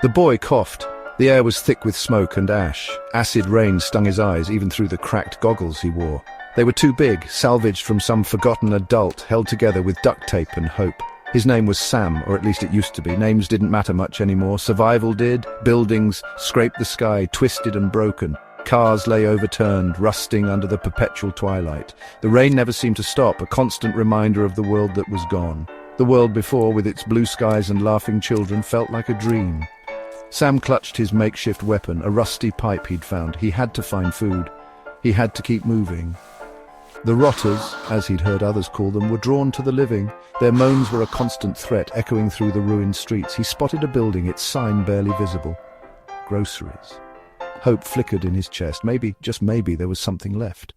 The boy coughed. The air was thick with smoke and ash. Acid rain stung his eyes, even through the cracked goggles he wore. They were too big, salvaged from some forgotten adult, held together with duct tape and hope. His name was Sam, or at least it used to be. Names didn't matter much anymore. Survival did. Buildings scraped the sky, twisted and broken. Cars lay overturned, rusting under the perpetual twilight. The rain never seemed to stop, a constant reminder of the world that was gone. The world before, with its blue skies and laughing children, felt like a dream. Sam clutched his makeshift weapon, a rusty pipe he'd found. He had to find food. He had to keep moving. The rotters, as he'd heard others call them, were drawn to the living. Their moans were a constant threat, echoing through the ruined streets. He spotted a building, its sign barely visible. Groceries. Hope flickered in his chest. Maybe, just maybe, there was something left.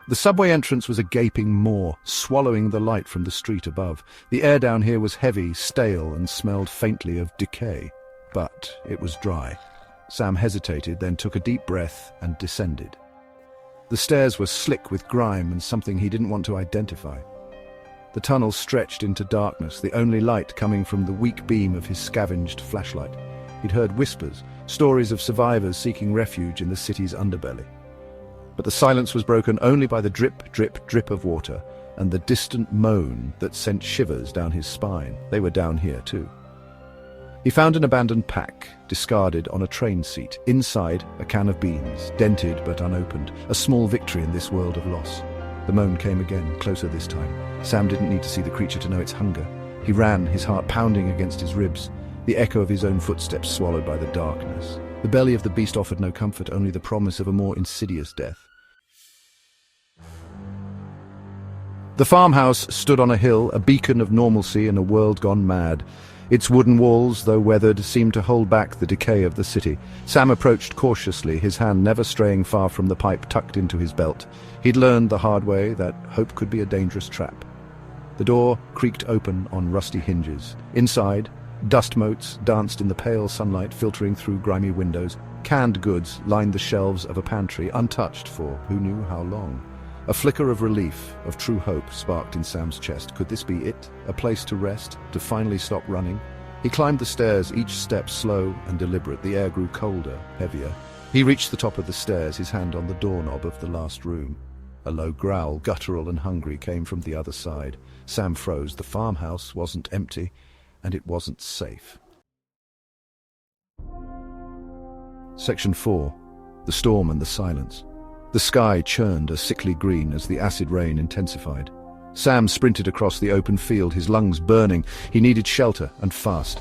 The subway entrance was a gaping maw, swallowing the light from the street above. The air down here was heavy, stale, and smelled faintly of decay. But it was dry. Sam hesitated, then took a deep breath and descended. The stairs were slick with grime and something he didn't want to identify. The tunnel stretched into darkness, the only light coming from the weak beam of his scavenged flashlight. He'd heard whispers, stories of survivors seeking refuge in the city's underbelly. But the silence was broken only by the drip, drip, drip of water and the distant moan that sent shivers down his spine. They were down here too. He found an abandoned pack, discarded on a train seat. Inside, a can of beans, dented but unopened. A small victory in this world of loss. The moan came again, closer this time. Sam didn't need to see the creature to know its hunger. He ran, his heart pounding against his ribs, the echo of his own footsteps swallowed by the darkness. The belly of the beast offered no comfort, only the promise of a more insidious death. The farmhouse stood on a hill, a beacon of normalcy in a world gone mad. Its wooden walls, though weathered, seemed to hold back the decay of the city. Sam approached cautiously, his hand never straying far from the pipe tucked into his belt. He'd learned the hard way that hope could be a dangerous trap. The door creaked open on rusty hinges. Inside, dust motes danced in the pale sunlight filtering through grimy windows. Canned goods lined the shelves of a pantry, untouched for who knew how long. A flicker of relief, of true hope, sparked in Sam's chest. Could this be it? A place to rest, to finally stop running? He climbed the stairs, each step slow and deliberate. The air grew colder, heavier. He reached the top of the stairs, his hand on the doorknob of the last room. A low growl, guttural and hungry, came from the other side. Sam froze. The farmhouse wasn't empty, and it wasn't safe. Section 4. The storm and the silence. The sky churned a sickly green as the acid rain intensified. Sam sprinted across the open field, his lungs burning. He needed shelter, and fast.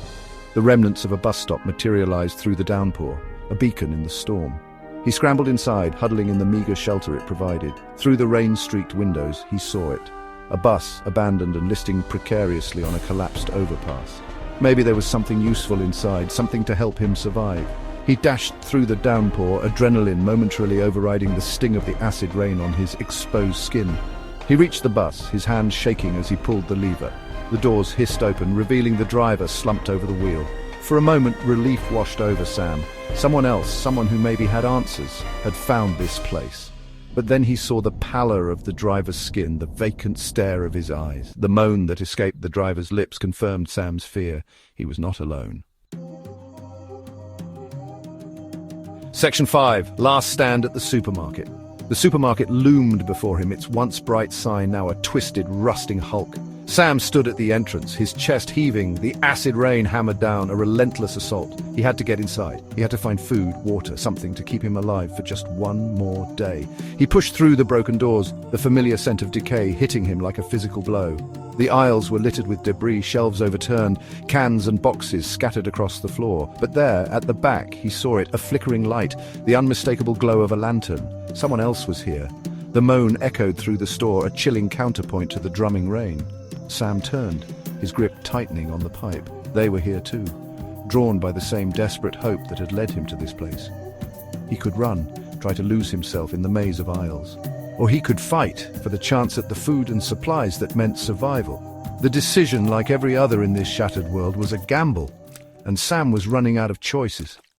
The remnants of a bus stop materialized through the downpour, a beacon in the storm. He scrambled inside, huddling in the meager shelter it provided. Through the rain-streaked windows, he saw it. A bus, abandoned and listing precariously on a collapsed overpass. Maybe there was something useful inside, something to help him survive. He dashed through the downpour, adrenaline momentarily overriding the sting of the acid rain on his exposed skin. He reached the bus, his hands shaking as he pulled the lever. The doors hissed open, revealing the driver slumped over the wheel. For a moment, relief washed over Sam. Someone else, someone who maybe had answers, had found this place. But then he saw the pallor of the driver's skin, the vacant stare of his eyes. The moan that escaped the driver's lips confirmed Sam's fear. He was not alone. Section 5. Last stand at the supermarket. The supermarket loomed before him, its once bright sign now a twisted, rusting hulk. Sam stood at the entrance, his chest heaving. The acid rain hammered down, a relentless assault. He had to get inside. He had to find food, water, something to keep him alive for just one more day. He pushed through the broken doors, the familiar scent of decay hitting him like a physical blow. The aisles were littered with debris, shelves overturned, cans and boxes scattered across the floor. But there, at the back, he saw it, a flickering light, the unmistakable glow of a lantern. Someone else was here. The moan echoed through the store, a chilling counterpoint to the drumming rain. Sam turned, his grip tightening on the pipe. They were here too, drawn by the same desperate hope that had led him to this place. He could run, try to lose himself in the maze of aisles. Or he could fight for the chance at the food and supplies that meant survival. The decision, like every other in this shattered world, was a gamble, and Sam was running out of choices.